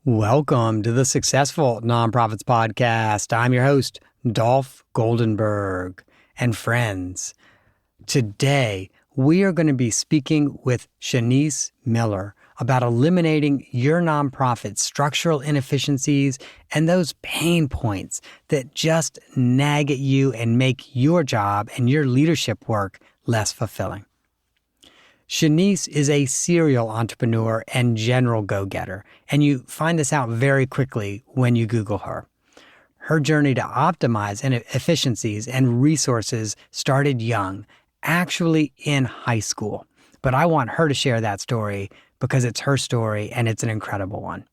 Welcome to the Successful Nonprofits Podcast. I'm your host, Dolph Goldenberg. And friends, today we are going to be speaking with Shanice Miller about eliminating your nonprofit's structural inefficiencies and those pain points that just nag at you and make your job and your leadership work less fulfilling. Shanice is a serial entrepreneur and general go-getter, and you find this out very quickly when you Google her. Her journey to optimize efficiencies and resources started young, actually in high school. But I want her to share that story because it's her story and it's an incredible one.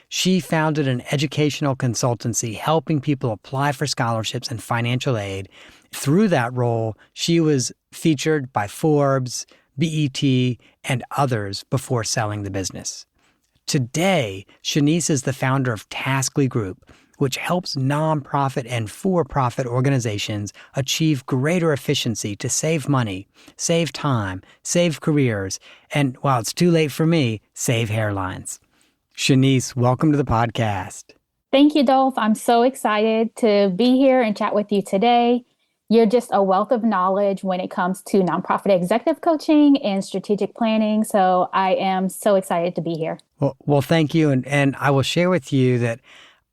She founded an educational consultancy helping people apply for scholarships and financial aid. Through that role, she was featured by Forbes, BET, and others before selling the business. Today, Shanice is the founder of Taskly Group, which helps nonprofit and for-profit organizations achieve greater efficiency to save money, save time, save careers, and while it's too late for me, save hairlines. Shanice, welcome to the podcast. Thank you, Dolph. I'm so excited to be here and chat with you today. You're just a wealth of knowledge when it comes to nonprofit executive coaching and strategic planning. So I am so excited to be here. Well, thank you. And I will share with you that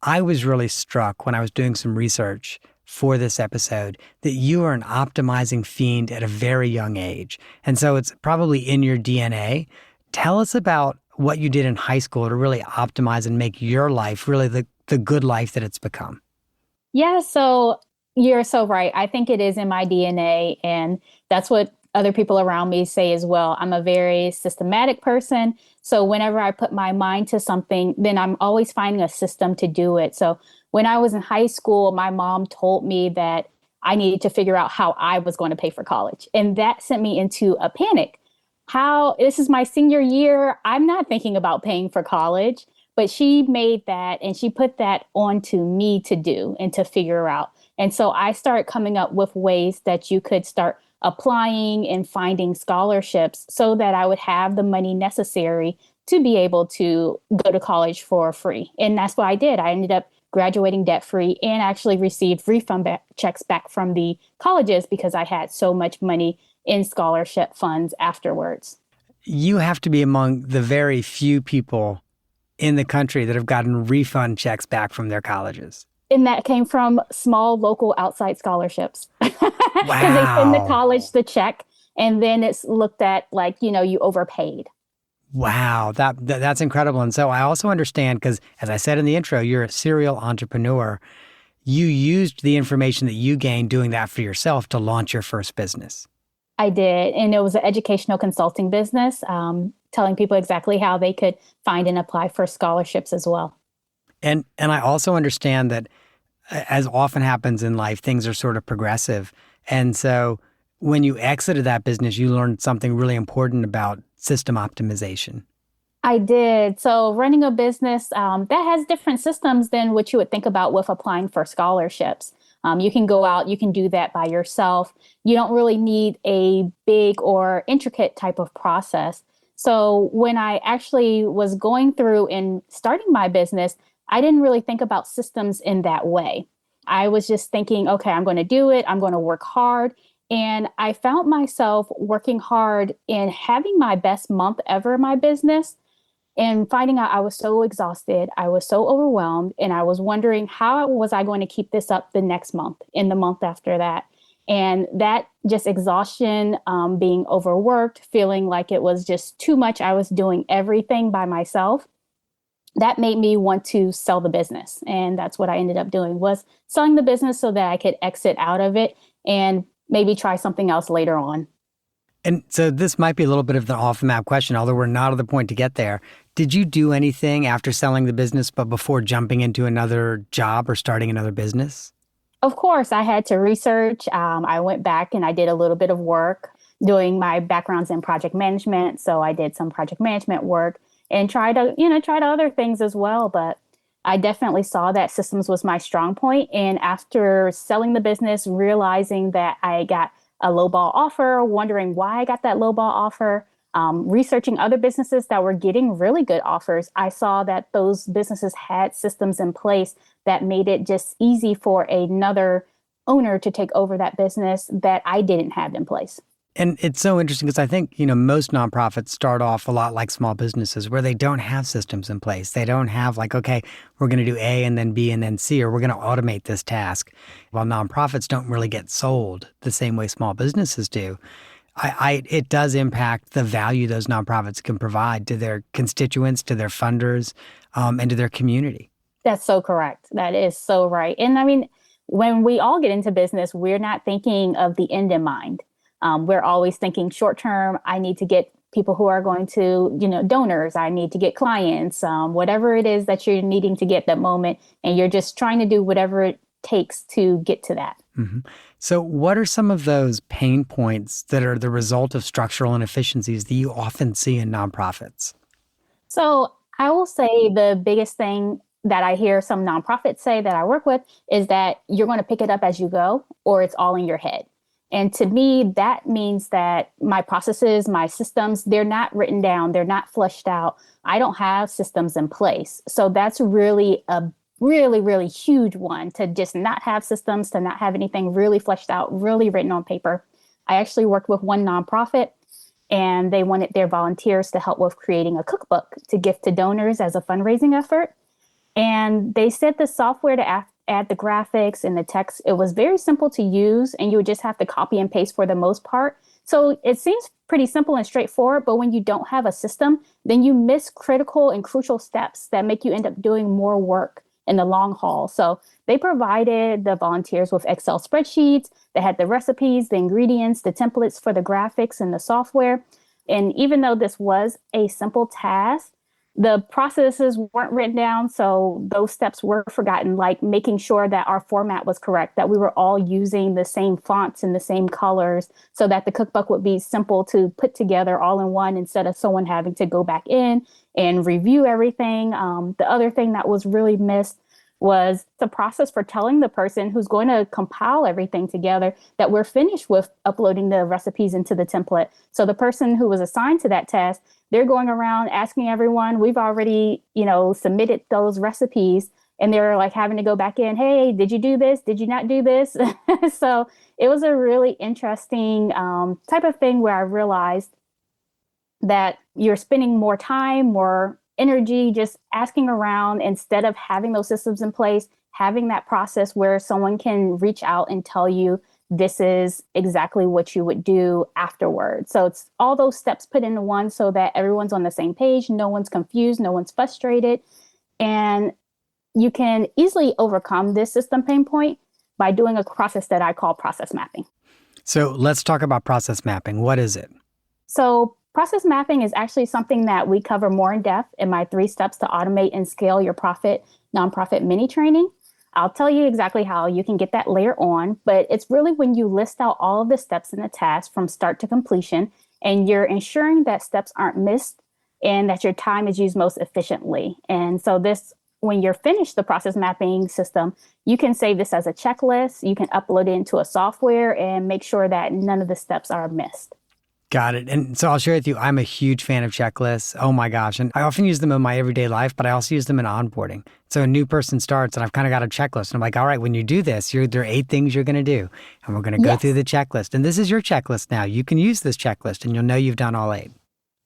I was really struck when I was doing some research for this episode that you are an optimizing fiend at a very young age. And so it's probably in your DNA. Tell us about what you did in high school to really optimize and make your life really the good life that it's become. Yeah, so you're so right. I think it is in my DNA, and that's what other people around me say as well. I'm a very systematic person. So whenever I put my mind to something, then I'm always finding a system to do it. So when I was in high school, my mom told me that I needed to figure out how I was going to pay for college. And that sent me into a panic. This is my senior year. I'm not thinking about paying for college, but she made that and she put that onto me to do and to figure out. And so I started coming up with ways that you could start applying and finding scholarships so that I would have the money necessary to be able to go to college for free. And that's what I did. I ended up graduating debt free and actually received refund checks back from the colleges because I had so much money in scholarship funds afterwards. You have to be among the very few people in the country that have gotten refund checks back from their colleges. And that came from small local outside scholarships. Because they send the Wow. college the check and then it's looked at like, you overpaid. Wow, that's incredible. And so I also understand, because as I said in the intro, you're a serial entrepreneur. You used the information that you gained doing that for yourself to launch your first business. I did. And it was an educational consulting business, telling people exactly how they could find and apply for scholarships as well. And I also understand that, as often happens in life, things are sort of progressive. And so when you exited that business, you learned something really important about system optimization. I did. So running a business that has different systems than what you would think about with applying for scholarships. You can go out, you can do that by yourself. You don't really need a big or intricate type of process. So when I actually was going through and starting my business, I didn't really think about systems in that way. I was just thinking, okay, I'm going to do it. I'm going to work hard. And I found myself working hard and having my best month ever in my business and finding out I was so exhausted. I was so overwhelmed. And I was wondering, how was I going to keep this up the next month and the month after that? And that just exhaustion, being overworked, feeling like it was just too much. I was doing everything by myself. That made me want to sell the business. And that's what I ended up doing, was selling the business so that I could exit out of it and maybe try something else later on. And so this might be a little bit of the off-the-map question, although we're not at the point to get there. Did you do anything after selling the business, but before jumping into another job or starting another business? Of course, I had to research. I went back and I did a little bit of work doing my backgrounds in project management. So I did some project management work and tried other things as well. But I definitely saw that systems was my strong point. And after selling the business, realizing that I got a lowball offer, wondering why I got that lowball offer, Researching other businesses that were getting really good offers, I saw that those businesses had systems in place that made it just easy for another owner to take over that business that I didn't have in place. And it's so interesting because I think, most nonprofits start off a lot like small businesses where they don't have systems in place. They don't have like, okay, we're going to do A and then B and then C, or we're going to automate this task. While nonprofits don't really get sold the same way small businesses do, it does impact the value those nonprofits can provide to their constituents, to their funders, and to their community. That's so correct. That is so right. And I mean, when we all get into business, we're not thinking of the end in mind. We're always thinking short term. I need to get people who are going to, donors. I need to get clients, whatever it is that you're needing to get that moment. And you're just trying to do whatever it takes to get to that. Mm-hmm. So what are some of those pain points that are the result of structural inefficiencies that you often see in nonprofits? So I will say the biggest thing that I hear some nonprofits say that I work with is that you're going to pick it up as you go, or it's all in your head. And to me, that means that my processes, my systems, they're not written down. They're not fleshed out. I don't have systems in place. So that's really a really, really huge one, to just not have systems, to not have anything really fleshed out, really written on paper. I actually worked with one nonprofit, and they wanted their volunteers to help with creating a cookbook to gift to donors as a fundraising effort. And they said the software to add the graphics and the text, it was very simple to use, and you would just have to copy and paste for the most part. So it seems pretty simple and straightforward, but when you don't have a system, then you miss critical and crucial steps that make you end up doing more work in the long haul. So they provided the volunteers with Excel spreadsheets that had the recipes, the ingredients, the templates for the graphics and the software. And even though this was a simple task, the processes weren't written down, so those steps were forgotten, like making sure that our format was correct, that we were all using the same fonts and the same colors so that the cookbook would be simple to put together all in one instead of someone having to go back in and review everything. The other thing that was really missed was the process for telling the person who's going to compile everything together that we're finished with uploading the recipes into the template. So the person who was assigned to that task, they're going around asking everyone, we've already, submitted those recipes, and they're like having to go back in, hey, did you do this? Did you not do this? So it was a really interesting type of thing where I realized that you're spending more time, more energy just asking around instead of having those systems in place, having that process where someone can reach out and tell you this is exactly what you would do afterwards. So it's all those steps put into one so that everyone's on the same page, no one's confused, no one's frustrated. And you can easily overcome this system pain point by doing a process that I call process mapping. So let's talk about process mapping. What is it? So process mapping is actually something that we cover more in depth in my 3 steps to automate and scale your nonprofit mini training. I'll tell you exactly how you can get that later on, but it's really when you list out all of the steps in the task from start to completion, and you're ensuring that steps aren't missed and that your time is used most efficiently. And so when you're finished the process mapping system, you can save this as a checklist. You can upload it into a software and make sure that none of the steps are missed. Got it. And so I'll share with you, I'm a huge fan of checklists. Oh my gosh. And I often use them in my everyday life, but I also use them in onboarding. So a new person starts and I've kind of got a checklist. And I'm like, all right, when you do this, there are 8 things you're going to do. And we're going to go through the checklist. And this is your checklist now. You can use this checklist and you'll know you've done all 8.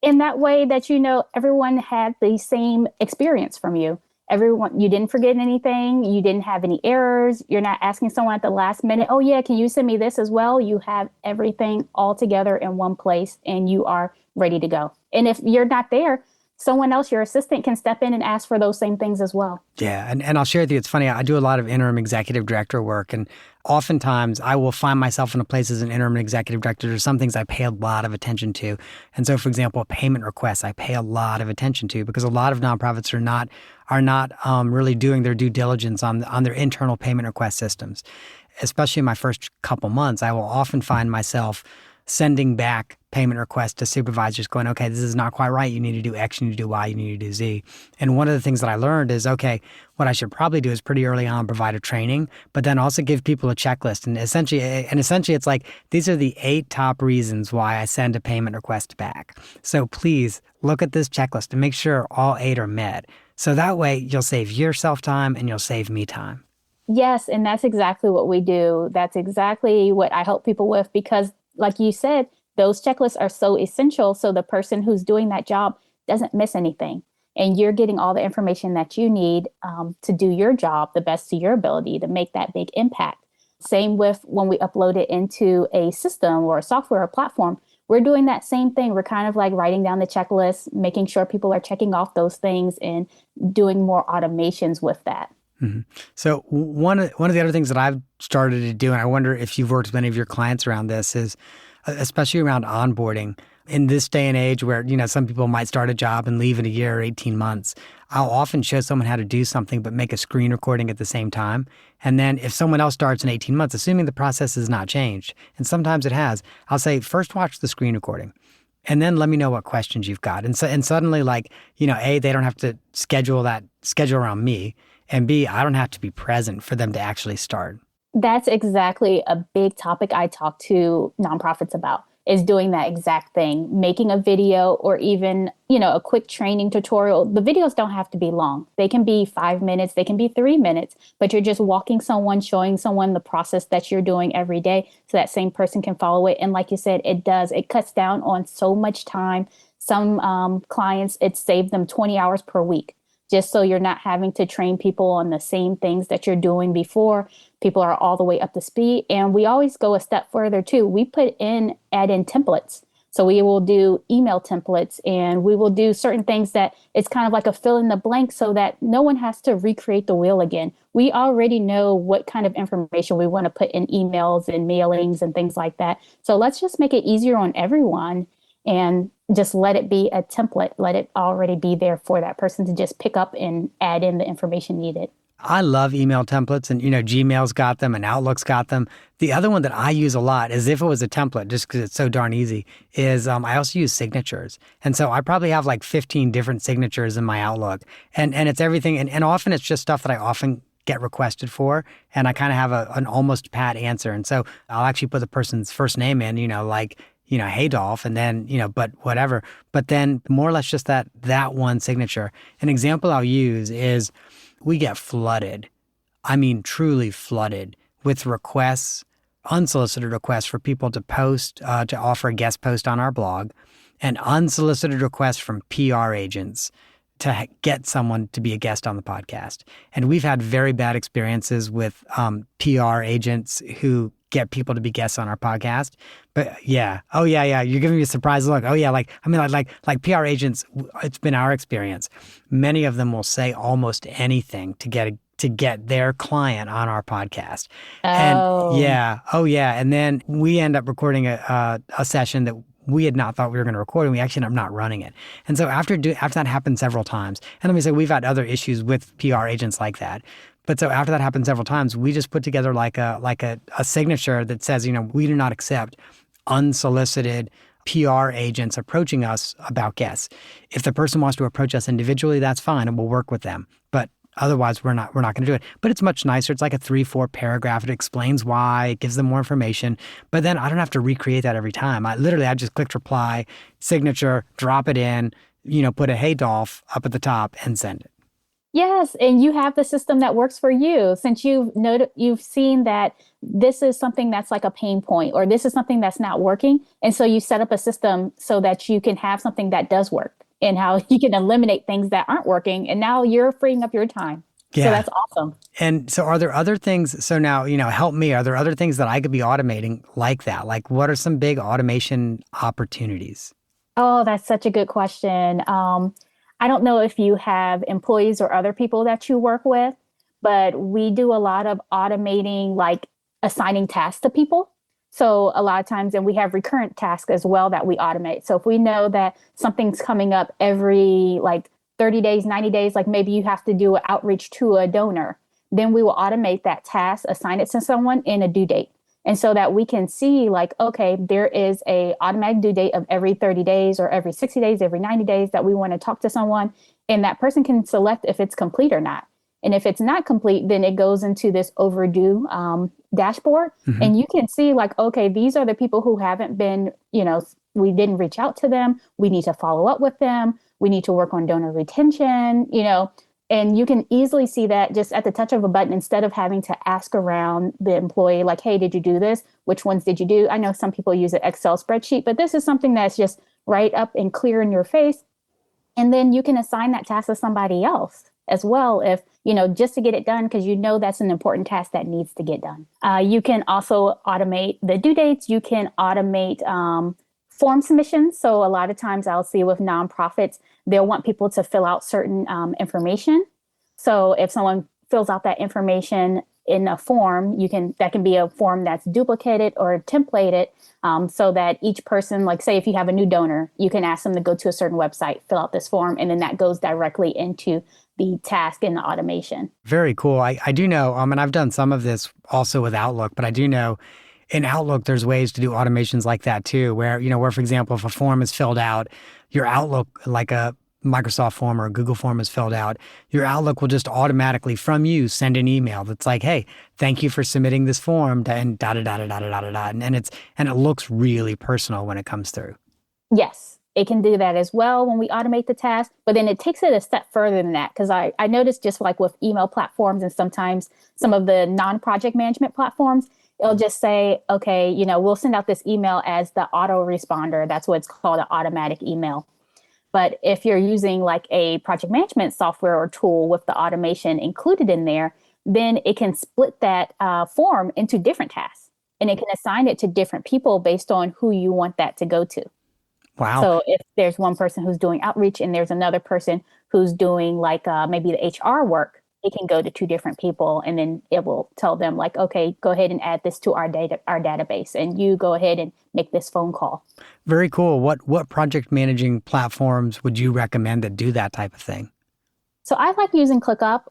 In that way that everyone had the same experience from you. Everyone, you didn't forget anything. You didn't have any errors. You're not asking someone at the last minute, oh yeah, can you send me this as well? You have everything all together in one place and you are ready to go. And if you're not there, someone else, your assistant, can step in and ask for those same things as well. Yeah. And I'll share with you, it's funny, I do a lot of interim executive director work. And oftentimes I will find myself in a place as an interim executive director. There's some things I pay a lot of attention to. And so, for example, payment requests, I pay a lot of attention to because a lot of nonprofits are not really doing their due diligence on their internal payment request systems. Especially in my first couple months, I will often find myself sending back payment requests to supervisors going, okay, this is not quite right. You need to do X, you need to do Y, you need to do Z. And one of the things that I learned is, okay, what I should probably do is pretty early on provide a training, but then also give people a checklist. And essentially it's like, these are the 8 top reasons why I send a payment request back. So please look at this checklist and make sure all 8 are met. So that way you'll save yourself time and you'll save me time. Yes, and that's exactly what we do. That's exactly what I help people with because, like you said, those checklists are so essential so the person who's doing that job doesn't miss anything. And you're getting all the information that you need to do your job the best to your ability to make that big impact. Same with when we upload it into a system or a software or platform. We're doing that same thing. We're kind of like writing down the checklist, making sure people are checking off those things and doing more automations with that. Mm-hmm. So one of the other things that I've started to do, and I wonder if you've worked with many of your clients around this, is especially around onboarding. In this day and age where, some people might start a job and leave in a year or 18 months, I'll often show someone how to do something but make a screen recording at the same time. And then if someone else starts in 18 months, assuming the process has not changed, and sometimes it has, I'll say, first watch the screen recording. And then let me know what questions you've got. And suddenly, A, they don't have to schedule around me. And B, I don't have to be present for them to actually start. That's exactly a big topic I talk to nonprofits about, is doing that exact thing, making a video or even, a quick training tutorial. The videos don't have to be long. They can be 5 minutes, they can be 3 minutes, but you're just walking someone, showing someone the process that you're doing every day so that same person can follow it. And like you said, it cuts down on so much time. Some clients, it saved them 20 hours per week. Just so you're not having to train people on the same things that you're doing before. People are all the way up to speed. And we always go a step further too. We add in templates. So we will do email templates and we will do certain things that it's kind of like a fill in the blank so that no one has to recreate the wheel again. We already know what kind of information we want to put in emails and mailings and things like that. So let's just make it easier on everyone and just let it be a template. Let it already be there for that person to just pick up and add in the information needed. I love email templates, and Gmail's got them and Outlook's got them. The other one that I use a lot, as if it was a template, just because it's so darn easy, is I also use signatures. And so I probably have like 15 different signatures in my Outlook, and it's everything. And often it's just stuff that I often get requested for, and I kind of have an almost pat answer. And so I'll actually put the person's first name in, hey, Dolph, and then, but whatever. But then more or less just that one signature. An example I'll use is we get flooded. I mean, truly flooded with requests, unsolicited requests for people to post, to offer a guest post on our blog, and unsolicited requests from PR agents to get someone to be a guest on the podcast. And we've had very bad experiences with PR agents who get people to be guests on our podcast. But yeah. Oh yeah. You're giving me a surprise look. Oh yeah. Like PR agents, it's been our experience. Many of them will say almost anything to get their client on our podcast. Oh. And yeah. Oh yeah. And then we end up recording a session that we had not thought we were going to record, and we actually ended up not running it. And so after that happened several times, and let me say, we've had other issues with PR agents like that. But so after that happened several times, we just put together like a signature that says, we do not accept unsolicited PR agents approaching us about guests. If the person wants to approach us individually, that's fine, and we'll work with them. But otherwise, we're not going to do it. But it's much nicer. It's like a 3-4 paragraph. It explains why. It gives them more information. But then I don't have to recreate that every time. I just clicked reply, signature, drop it in, put a hey Dolph up at the top and send it. Yes, and you have the system that works for you since you've seen that this is something that's like a pain point or this is something that's not working. And so you set up a system so that you can have something that does work and how you can eliminate things that aren't working. And now you're freeing up your time. Yeah. So that's awesome. And so are there other things? So now, help me. Are there other things that I could be automating like that? Like what are some big automation opportunities? Oh, that's such a good question. I don't know if you have employees or other people that you work with, but we do a lot of automating, like assigning tasks to people. So a lot of times, and we have recurrent tasks as well that we automate. So if we know that something's coming up every 30 days, 90 days, like maybe you have to do an outreach to a donor, then we will automate that task, assign it to someone in a due date. And so that we can see like, okay, there is a automatic due date of every 30 days or every 60 days, every 90 days that we want to talk to someone. And that person can select if it's complete or not. And if it's not complete, then it goes into this overdue dashboard. Mm-hmm. And you can see like, okay, these are the people who haven't been, we didn't reach out to them. We need to follow up with them. We need to work on donor retention, and you can easily see that just at the touch of a button, instead of having to ask around the employee, like, hey, did you do this? Which ones did you do? I know some people use an Excel spreadsheet, but this is something that's just right up and clear in your face. And then you can assign that task to somebody else as well, if, just to get it done, because that's an important task that needs to get done. You can also automate the due dates. You can automate form submissions. So a lot of times I'll see with nonprofits, they'll want people to fill out certain information. So if someone fills out that information in a form, that can be a form that's duplicated or templated, so that each person, like say if you have a new donor, you can ask them to go to a certain website, fill out this form, and then that goes directly into the task in the automation. Very cool. I do know, and I've done some of this also with Outlook, but I do know in Outlook, there's ways to do automations like that too, where, for example, if a form is filled out, your Outlook, like a Microsoft form or a Google form is filled out, your Outlook will just automatically from you send an email that's like, hey, thank you for submitting this form, and da da da da da da da da, and it looks really personal when it comes through. Yes, it can do that as well when we automate the task, but then it takes it a step further than that, because I noticed just like with email platforms and sometimes some of the non-project management platforms, it'll just say, okay, we'll send out this email as the autoresponder. That's what it's called, an automatic email. But if you're using like a project management software or tool with the automation included in there, then it can split that form into different tasks, and it can assign it to different people based on who you want that to go to. Wow. So if there's one person who's doing outreach and there's another person who's doing like maybe the HR work, it can go to two different people, and then it will tell them like, okay, go ahead and add this to our database, and you go ahead and make this phone call. Very cool. What project managing platforms would you recommend that do that type of thing? So I like using ClickUp.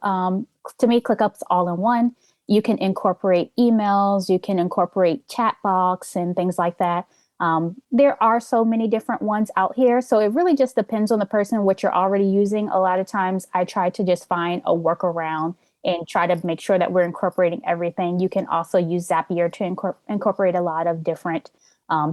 To me, ClickUp's all in one. You can incorporate emails, you can incorporate chat box and things like that. There are so many different ones out here. So it really just depends on the person, what you're already using. A lot of times I try to just find a workaround and try to make sure that we're incorporating everything. You can also use Zapier to incorporate a lot of different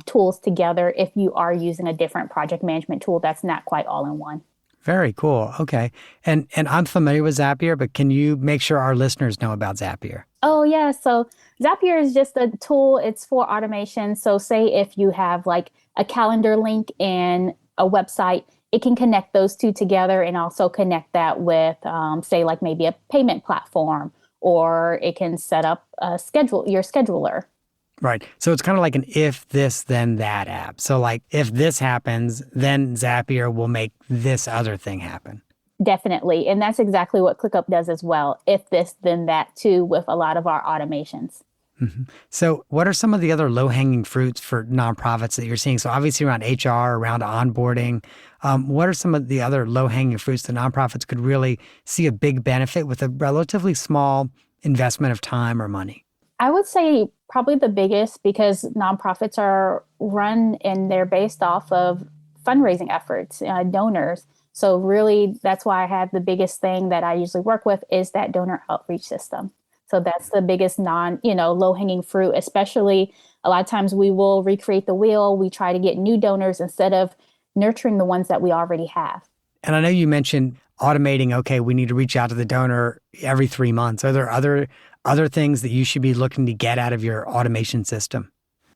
tools together if you are using a different project management tool that's not quite all in one. Very cool. Okay. And I'm familiar with Zapier, but can you make sure our listeners know about Zapier? Oh, yeah. So Zapier is just a tool. It's for automation. So say if you have like a calendar link and a website, it can connect those two together and also connect that with, say, like maybe a payment platform, or it can set up your scheduler. Right. So it's kind of like an if this, then that app. So like if this happens, then Zapier will make this other thing happen. Definitely. And that's exactly what ClickUp does as well. If this, then that too, with a lot of our automations. Mm-hmm. So what are some of the other low-hanging fruits for nonprofits that you're seeing? So obviously around HR, around onboarding, what are some of the other low-hanging fruits that nonprofits could really see a big benefit with a relatively small investment of time or money? I would say probably the biggest, because nonprofits are run and they're based off of fundraising efforts, donors. So really, that's why I have the biggest thing that I usually work with is that donor outreach system. So that's the biggest low-hanging fruit, especially a lot of times we will recreate the wheel. We try to get new donors instead of nurturing the ones that we already have. And I know you mentioned automating, okay, we need to reach out to the donor every 3 months. Are there other things that you should be looking to get out of your automation system?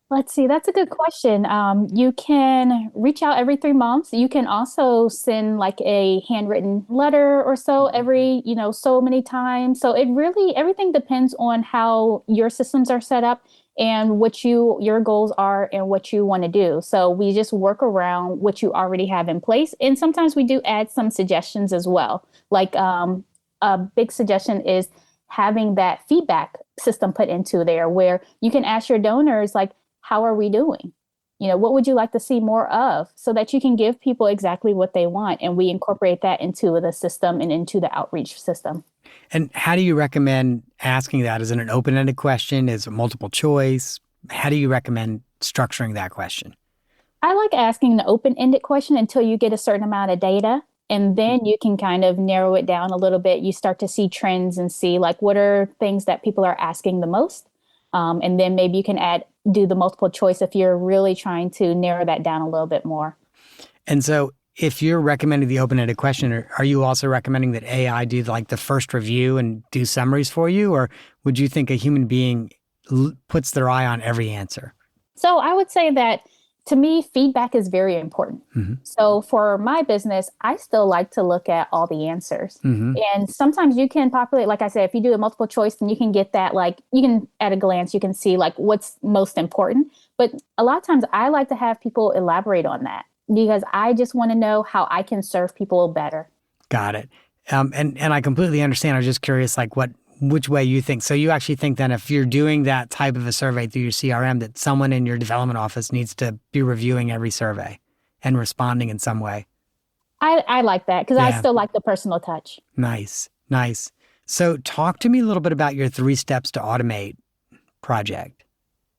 Let's see. That's a good question. You can reach out every 3 months. You can also send like a handwritten letter or so every, so many times. So it really, everything depends on how your systems are set up and what your goals are and what you want to do. So we just work around what you already have in place. And sometimes we do add some suggestions as well. Like a big suggestion is having that feedback system put into there where you can ask your donors, like, how are we doing? What would you like to see more of, so that you can give people exactly what they want. And we incorporate that into the system and into the outreach system. And how do you recommend asking that? Is it an open-ended question? Is it multiple choice? How do you recommend structuring that question? I like asking an open-ended question until you get a certain amount of data. And then you can kind of narrow it down a little bit. You start to see trends and see like what are things that people are asking the most. And then maybe you can do the multiple choice if you're really trying to narrow that down a little bit more. And so if you're recommending the open-ended question, are you also recommending that AI do like the first review and do summaries for you? Or would you think a human being puts their eye on every answer? So I would say that to me, feedback is very important. Mm-hmm. So for my business, I still like to look at all the answers. Mm-hmm. And sometimes you can populate, like I said, if you do a multiple choice, then you can get that, like, you can at a glance, you can see like what's most important. But a lot of times I like to have people elaborate on that because I just want to know how I can serve people better. Got it. And I completely understand. I was just curious, like which way you think. So you actually think then if you're doing that type of a survey through your CRM, that someone in your development office needs to be reviewing every survey and responding in some way. I like that because I Yeah. still like the personal touch. Nice. Nice. So talk to me a little bit about your 3 steps to automate project.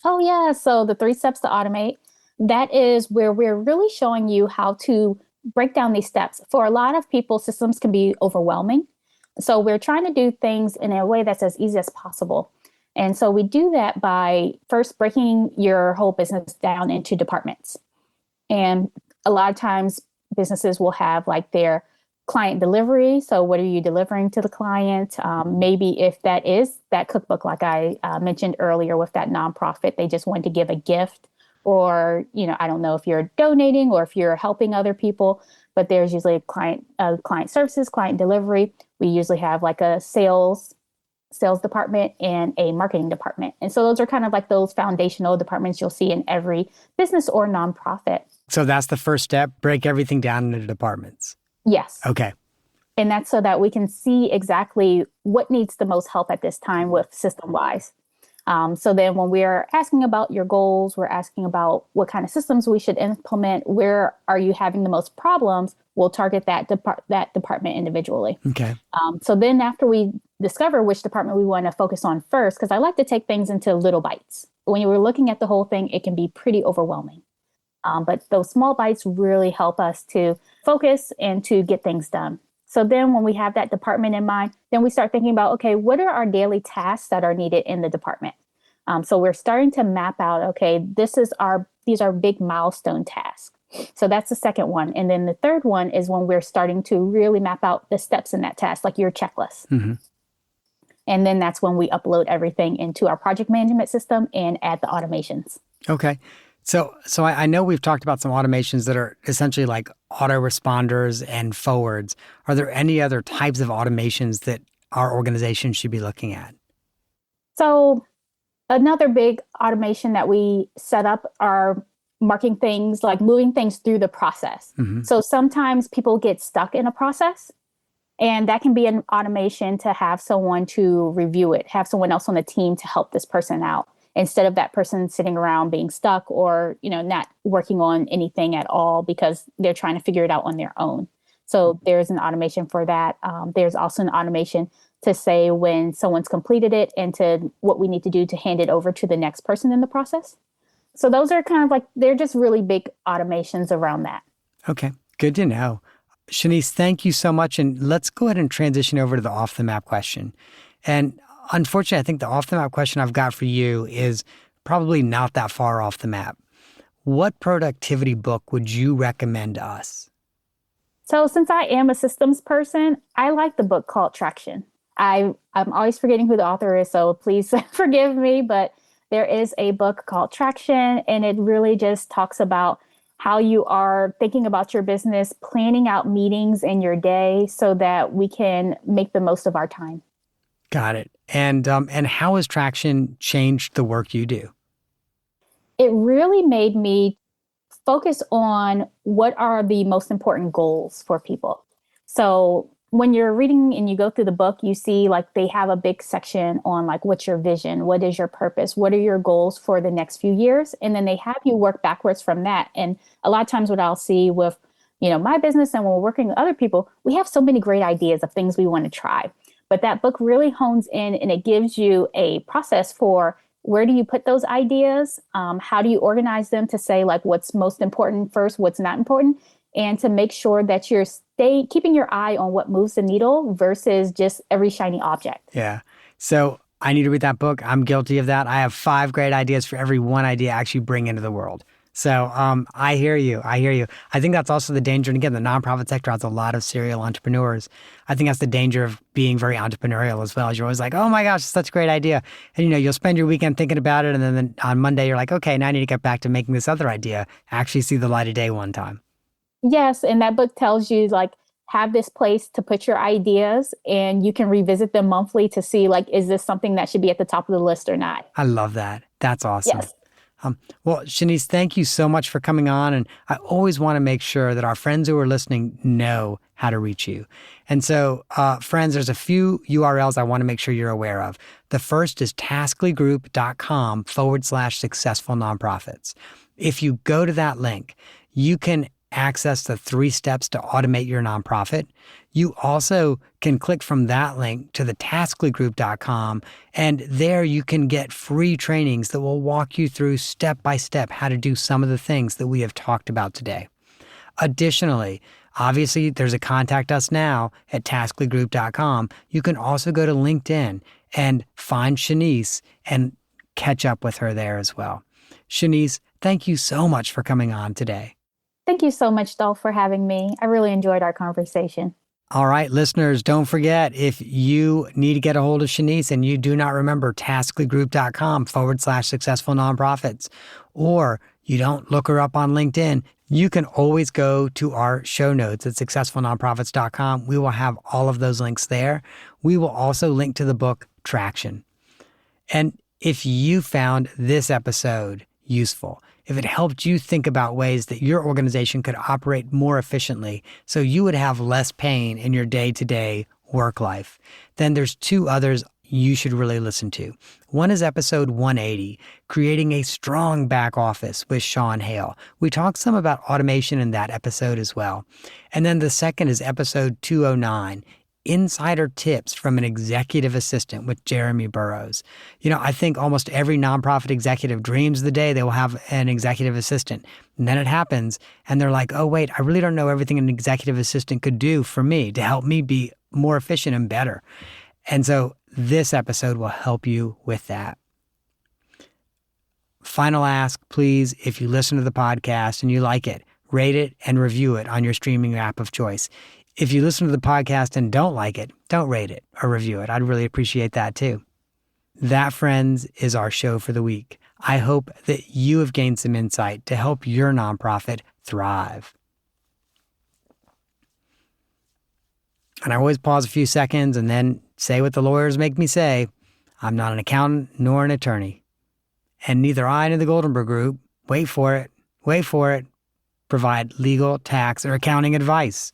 Oh, yeah. So the 3 steps to automate, that is where we're really showing you how to break down these steps. For a lot of people, systems can be overwhelming. So we're trying to do things in a way that's as easy as possible. And so we do that by first breaking your whole business down into departments. And a lot of times businesses will have like their client delivery. So what are you delivering to the client? Maybe if that is that cookbook, like I mentioned earlier with that nonprofit, they just want to give a gift, or, I don't know if you're donating or if you're helping other people, but there's usually a client services, client delivery. We usually have like a sales department and a marketing department. And so those are kind of like those foundational departments you'll see in every business or nonprofit. So that's the first step, break everything down into departments. Yes. Okay. And that's so that we can see exactly what needs the most help at this time with system-wise. So then when we're asking about your goals, we're asking about what kind of systems we should implement, where are you having the most problems, we'll target that department individually. Okay. So then after we discover which department we want to focus on first, because I like to take things into little bites. When you were looking at the whole thing, it can be pretty overwhelming. But those small bites really help us to focus and to get things done. So then when we have that department in mind, then we start thinking about, okay, what are our daily tasks that are needed in the department? So we're starting to map out, okay, these are big milestone tasks. So that's the second one. And then the third one is when we're starting to really map out the steps in that task, like your checklist. Mm-hmm. And then that's when we upload everything into our project management system and add the automations. Okay. So I know we've talked about some automations that are essentially like autoresponders and forwards. Are there any other types of automations that our organization should be looking at? So another big automation that we set up are marking things, like moving things through the process. Mm-hmm. So sometimes people get stuck in a process, and that can be an automation to have someone to review it, have someone else on the team to help this person out, instead of that person sitting around being stuck or, not working on anything at all because they're trying to figure it out on their own. So there's an automation for that. There's also an automation to say when someone's completed it and to what we need to do to hand it over to the next person in the process. So those are kind of like, they're just really big automations around that. Okay, good to know. Shanice, thank you so much. And let's go ahead and transition over to the off the map question. And unfortunately, I think the off the map question I've got for you is probably not that far off the map. What productivity book would you recommend to us? So since I am a systems person, I like the book called Traction. I'm always forgetting who the author is, so please forgive me, but there is a book called Traction, and it really just talks about how you are thinking about your business, planning out meetings in your day so that we can make the most of our time. Got it. And how has Traction changed the work you do? It really made me focus on what are the most important goals for people. So when you're reading and you go through the book, you see like they have a big section on like, what's your vision? What is your purpose? What are your goals for the next few years? And then they have you work backwards from that. And a lot of times what I'll see with, my business and when we're working with other people, we have so many great ideas of things we want to try. But that book really hones in and it gives you a process for where do you put those ideas? How do you organize them to say like what's most important first, what's not important, and to make sure that you're keeping your eye on what moves the needle versus just every shiny object. Yeah. So I need to read that book. I'm guilty of that. I have 5 great ideas for every one idea I actually bring into the world. So I hear you. I hear you. I think that's also the danger. And again, the nonprofit sector has a lot of serial entrepreneurs. I think that's the danger of being very entrepreneurial as well. You're always like, oh my gosh, it's such a great idea. And you'll spend your weekend thinking about it. And then on Monday, you're like, okay, now I need to get back to making this other idea actually see the light of day one time. Yes, and that book tells you like have this place to put your ideas and you can revisit them monthly to see like is this something that should be at the top of the list or not. I love that. That's awesome. Yes. Well, Shanice, thank you so much for coming on. And I always want to make sure that our friends who are listening know how to reach you. And so, friends, there's a few URLs I want to make sure you're aware of. The first is tasklygroup.com/successful nonprofits. If you go to that link, you can access the 3 steps to automate your nonprofit. You also can click from that link to the tasklygroup.com, and there you can get free trainings that will walk you through step by step how to do some of the things that we have talked about today. Additionally, obviously, there's a contact us now at tasklygroup.com. You can also go to LinkedIn and find Shanice and catch up with her there as well. Shanice, thank you so much for coming on today. Thank you so much, Dolph, for having me. I really enjoyed our conversation. All right, listeners, don't forget, if you need to get a hold of Shanice and you do not remember tasklygroup.com/successful nonprofits, or you don't look her up on LinkedIn, you can always go to our show notes at successfulnonprofits.com. We will have all of those links there. We will also link to the book Traction. And if you found this episode useful, if it helped you think about ways that your organization could operate more efficiently so you would have less pain in your day-to-day work life, then there's 2 others you should really listen to. One is episode 180, Creating a Strong Back Office with Sean Hale. We talked some about automation in that episode as well. And then the second is episode 209, Insider Tips from an Executive Assistant with Jeremy Burrows. I think almost every nonprofit executive dreams the day they will have an executive assistant. And then it happens and they're like, oh, wait, I really don't know everything an executive assistant could do for me to help me be more efficient and better. And so this episode will help you with that. Final ask, please, if you listen to the podcast and you like it, rate it and review it on your streaming app of choice. If you listen to the podcast and don't like it, don't rate it or review it. I'd really appreciate that too. That, friends, is our show for the week. I hope that you have gained some insight to help your nonprofit thrive. And I always pause a few seconds and then say what the lawyers make me say. I'm not an accountant nor an attorney. And neither I nor the Goldenberg Group, wait for it, provide legal, tax, or accounting advice.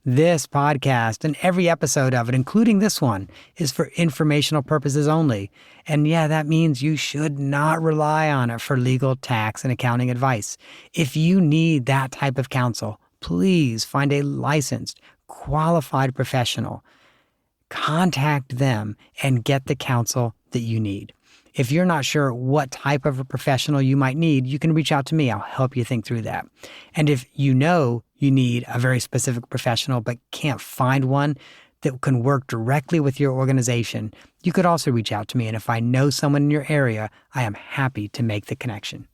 This podcast and every episode of it, including this one, is for informational purposes only. And yeah, that means you should not rely on it for legal, tax, and accounting advice. If you need that type of counsel, please find a licensed, qualified professional. Contact them and get the counsel that you need. If you're not sure what type of a professional you might need, you can reach out to me. I'll help you think through that. And if you know you need a very specific professional but can't find one that can work directly with your organization, you could also reach out to me. And if I know someone in your area, I am happy to make the connection.